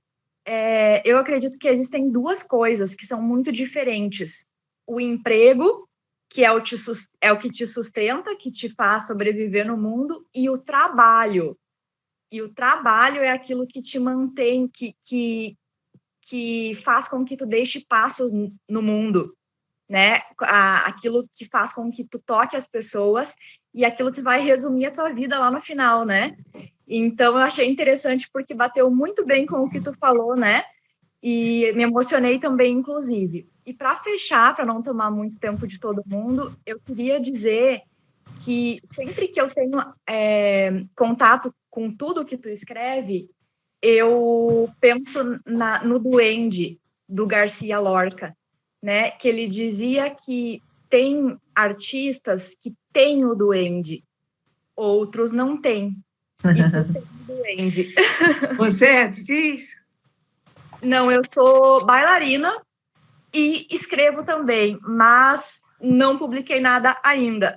H: eu acredito que existem duas coisas que são muito diferentes. O emprego, que é o que te sustenta, que te faz sobreviver no mundo, e o trabalho. E o trabalho é aquilo que te mantém, que faz com que tu deixe passos no mundo, né? Aquilo que faz com que tu toque as pessoas e aquilo que vai resumir a tua vida lá no final, né? Então, eu achei interessante porque bateu muito bem com o que tu falou, né? E me emocionei também, inclusive. E para fechar, para não tomar muito tempo de todo mundo, eu queria dizer que sempre que eu tenho contato com tudo que tu escreve, eu penso no Duende, do Garcia Lorca, né? Que ele dizia que tem artistas que têm o duende, outros não têm. E tu tem o duende.
B: Você é atriz?
H: Não, eu sou bailarina e escrevo também, mas não publiquei nada ainda.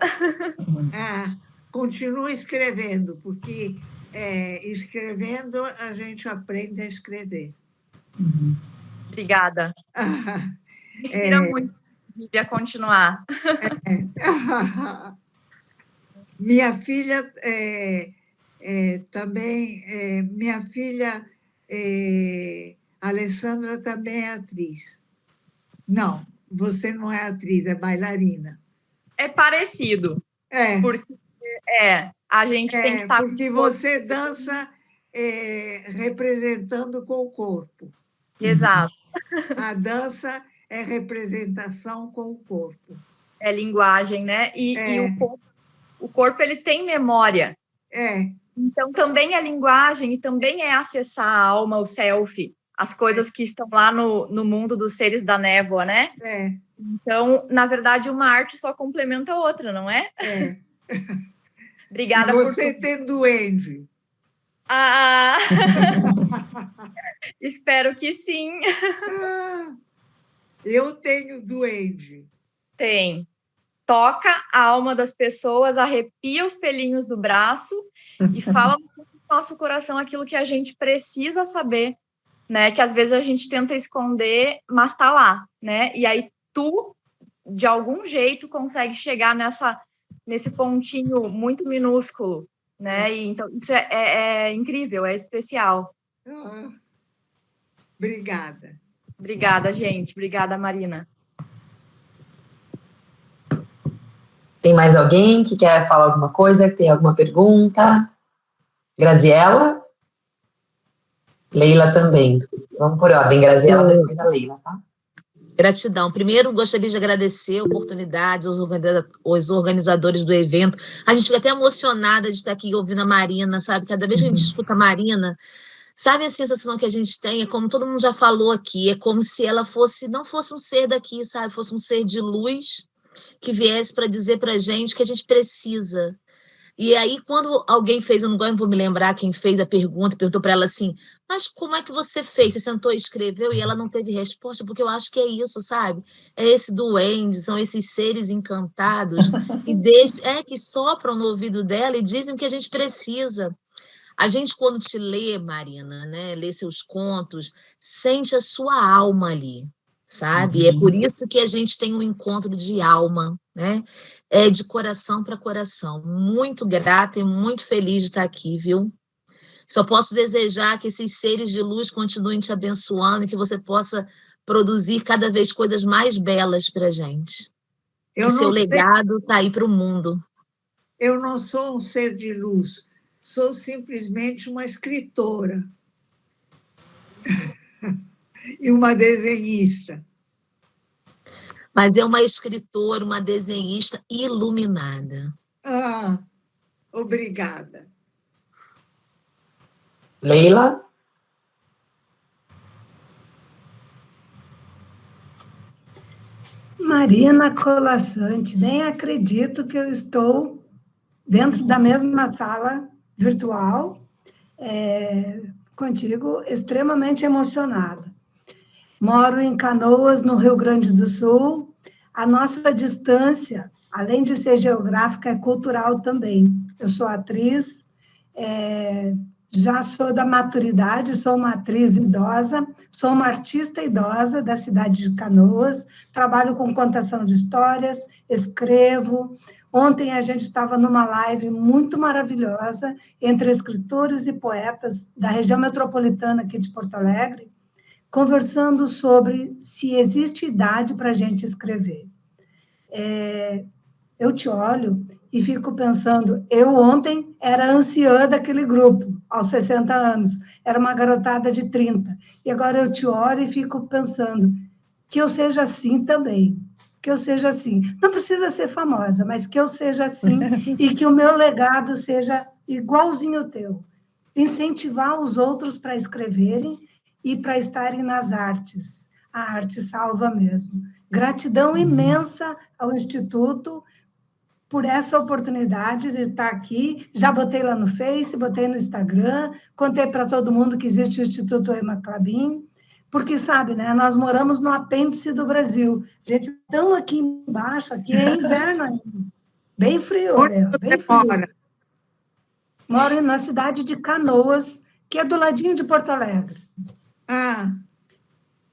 B: Continua escrevendo, porque escrevendo a gente aprende a escrever.
H: Obrigada. Me inspira muito, Vivi, a continuar.
B: Minha filha também, minha filha Alessandra também é atriz. Não, você não é atriz, é bailarina.
H: É parecido. Porque a gente tem que estar...
B: Porque você dança representando com o corpo.
H: Exato.
B: A dança é representação com o corpo.
H: É linguagem, né? E o corpo ele tem memória. Então, também é linguagem e também é acessar a alma, o self, as coisas que estão lá no mundo dos seres da névoa, né? Então, na verdade, uma arte só complementa a outra, não é? Obrigada
B: por você tem duende.
H: Espero que sim.
B: Eu tenho duende.
H: Tem. Toca a alma das pessoas, arrepia os pelinhos do braço e fala no nosso coração aquilo que a gente precisa saber, né? Que às vezes a gente tenta esconder, mas tá lá, né? E aí tu, de algum jeito, consegue chegar nesse pontinho muito minúsculo, né? E, então, isso é incrível, é especial.
B: Obrigada.
H: Obrigada, gente. Obrigada, Marina.
C: Tem mais alguém que quer falar alguma coisa? Tem alguma pergunta? Graziela? Leila também. Vamos por ordem. Graziela, depois a Leila, tá?
I: Gratidão. Primeiro, gostaria de agradecer a oportunidade aos organizadores do evento. A gente fica até emocionada de estar aqui ouvindo a Marina, sabe? Cada vez que a gente escuta a Marina, sabe a sensação que a gente tem? É como todo mundo já falou aqui, é como se ela não fosse um ser daqui, sabe? Fosse um ser de luz que viesse para dizer para a gente que a gente precisa. E aí, quando alguém fez, eu não vou me lembrar quem fez a pergunta, perguntou para ela assim, mas como é que você fez? Você sentou e escreveu e ela não teve resposta? Porque eu acho que é isso, sabe? É esse duende, são esses seres encantados que sopram no ouvido dela e dizem o que a gente precisa. A gente, quando te lê, Marina, né, lê seus contos, sente a sua alma ali, sabe? É por isso que a gente tem um encontro de alma, né? É de coração para coração. Muito grata e muito feliz de estar aqui, viu? Só posso desejar que esses seres de luz continuem te abençoando e que você possa produzir cada vez coisas mais belas para a gente. E seu legado está aí para o mundo.
B: Eu não sou um ser de luz, sou simplesmente uma escritora e uma desenhista.
I: Mas é uma escritora, uma desenhista iluminada.
B: Ah, obrigada.
C: Leila?
J: Marina Colaçante, nem acredito que eu estou dentro da mesma sala virtual contigo, extremamente emocionada. Moro em Canoas, no Rio Grande do Sul. A nossa distância, além de ser geográfica, é cultural também. Eu sou atriz, já sou da maturidade, sou uma atriz idosa, sou uma artista idosa da cidade de Canoas, trabalho com contação de histórias, escrevo. Ontem a gente estava numa live muito maravilhosa entre escritores e poetas da região metropolitana aqui de Porto Alegre, conversando sobre se existe idade para a gente escrever. Eu te olho e fico pensando, eu ontem era anciã daquele grupo, aos 60 anos, era uma garotada de 30, e agora eu te olho e fico pensando que eu seja assim também, que eu seja assim. Não precisa ser famosa, mas que eu seja assim e que o meu legado seja igualzinho ao teu. Incentivar os outros para escreverem e para estarem nas artes. A arte salva mesmo. Gratidão imensa ao Instituto por essa oportunidade de estar aqui. Já botei lá no Face, botei no Instagram, contei para todo mundo que existe o Instituto Emma Clabin, porque, sabe, né, nós moramos no apêndice do Brasil. Gente, estão aqui embaixo, aqui é inverno ainda. Bem frio, olha, bem frio. Moro na cidade de Canoas, que é do ladinho de Porto Alegre.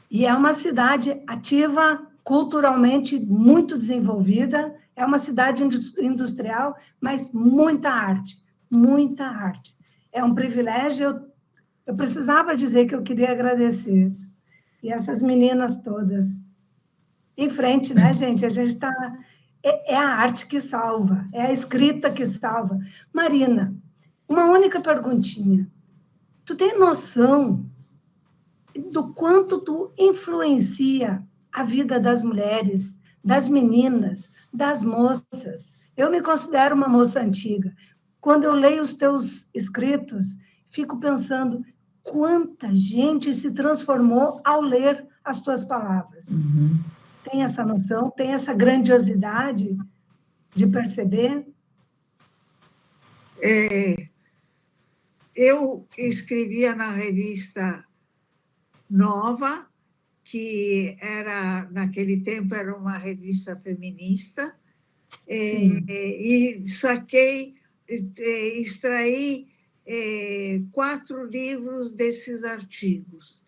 J: E é uma cidade ativa, culturalmente muito desenvolvida, é uma cidade industrial, mas muita arte, muita arte. É um privilégio, eu precisava dizer que eu queria agradecer. E essas meninas todas. Em frente, né, gente? A gente está... É a arte que salva, é a escrita que salva. Marina, uma única perguntinha. Tu tem noção do quanto tu influencia a vida das mulheres, das meninas, das moças? Eu me considero uma moça antiga. Quando eu leio os teus escritos, fico pensando quanta gente se transformou ao ler as tuas palavras. Tem essa noção? Tem essa grandiosidade de perceber?
B: Eu escrevia na revista Nova, que era, naquele tempo, era uma revista feminista, e extraí 4 livros desses artigos.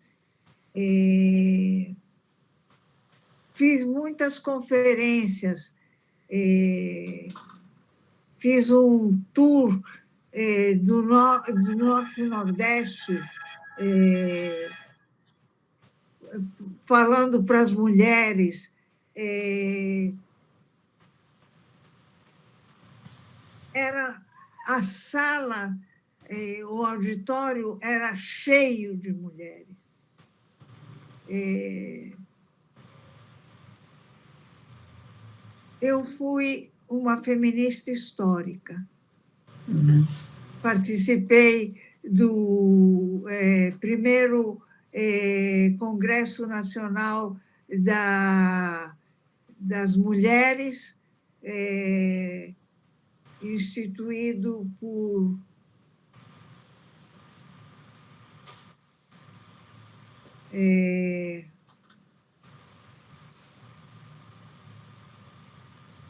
B: Fiz muitas conferências, fiz um tour do Norte e Nordeste, falando para as mulheres. Era a sala, o auditório era cheio de mulheres. Eu fui uma feminista histórica. Participei do primeiro Congresso Nacional das Mulheres, instituído por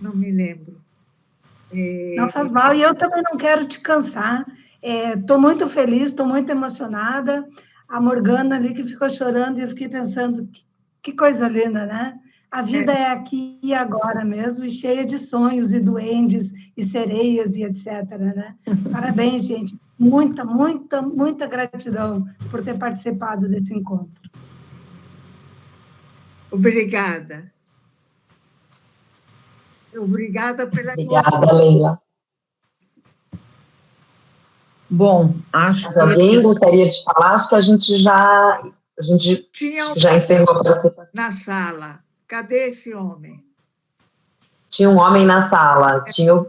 B: não me lembro.
J: Não faz mal, e eu também não quero te cansar. Estou muito feliz, estou muito emocionada. A Morgana ali que ficou chorando, e eu fiquei pensando, que coisa linda, né? A vida é aqui e agora mesmo, e cheia de sonhos, e duendes, e sereias, e etc. Né? Parabéns, gente. Muita, muita, muita gratidão por ter participado desse encontro.
B: Obrigada. Obrigada pela
C: Obrigada, Leila.
A: Bom, acho
C: Mas alguém gostaria de falar? Acho que a gente já encerrou a participação.
B: Na sala. Cadê esse homem?
C: Tinha um homem na sala.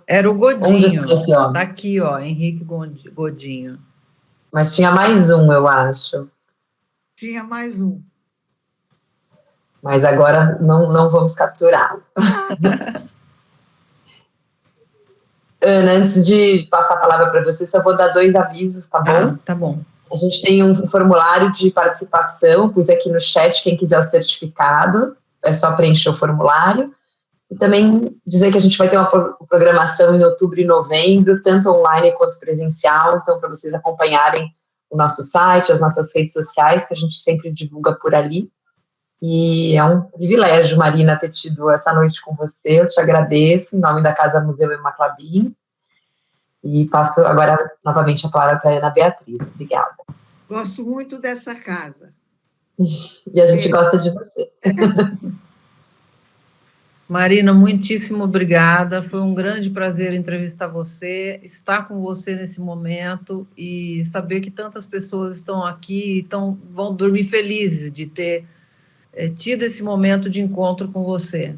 A: Era o Godinho.
C: Onde está esse homem?
A: Está aqui, ó, Henrique Godinho.
C: Mas tinha mais um, eu acho.
B: Tinha mais um.
C: Mas agora não vamos capturá-lo. Ana, antes de passar a palavra para você, só vou dar 2 avisos, tá bom?
A: Tá bom.
C: A gente tem um formulário de participação, pus aqui no chat, quem quiser o certificado, é só preencher o formulário. E também dizer que a gente vai ter uma programação em outubro e novembro, tanto online quanto presencial, então para vocês acompanharem o nosso site, as nossas redes sociais, que a gente sempre divulga por ali. E é um privilégio, Marina, ter tido essa noite com você. Eu te agradeço, em nome da Casa Museu Emma Clabin. E passo agora novamente a palavra para a Ana Beatriz. Obrigada.
B: Gosto muito dessa casa.
C: E a gente gosta de você.
A: Marina, muitíssimo obrigada. Foi um grande prazer entrevistar você, estar com você nesse momento e saber que tantas pessoas estão aqui e vão dormir felizes de ter tido esse momento de encontro com você.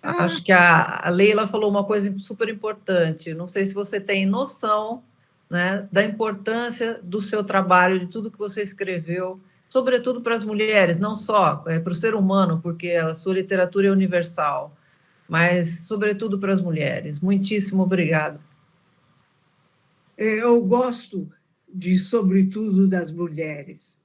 A: Acho que a Leila falou uma coisa super importante. Não sei se você tem noção, né, da importância do seu trabalho, de tudo que você escreveu, sobretudo para as mulheres, não só para o ser humano, porque a sua literatura é universal, mas sobretudo para as mulheres. Muitíssimo obrigada.
B: Eu gosto sobretudo, das mulheres.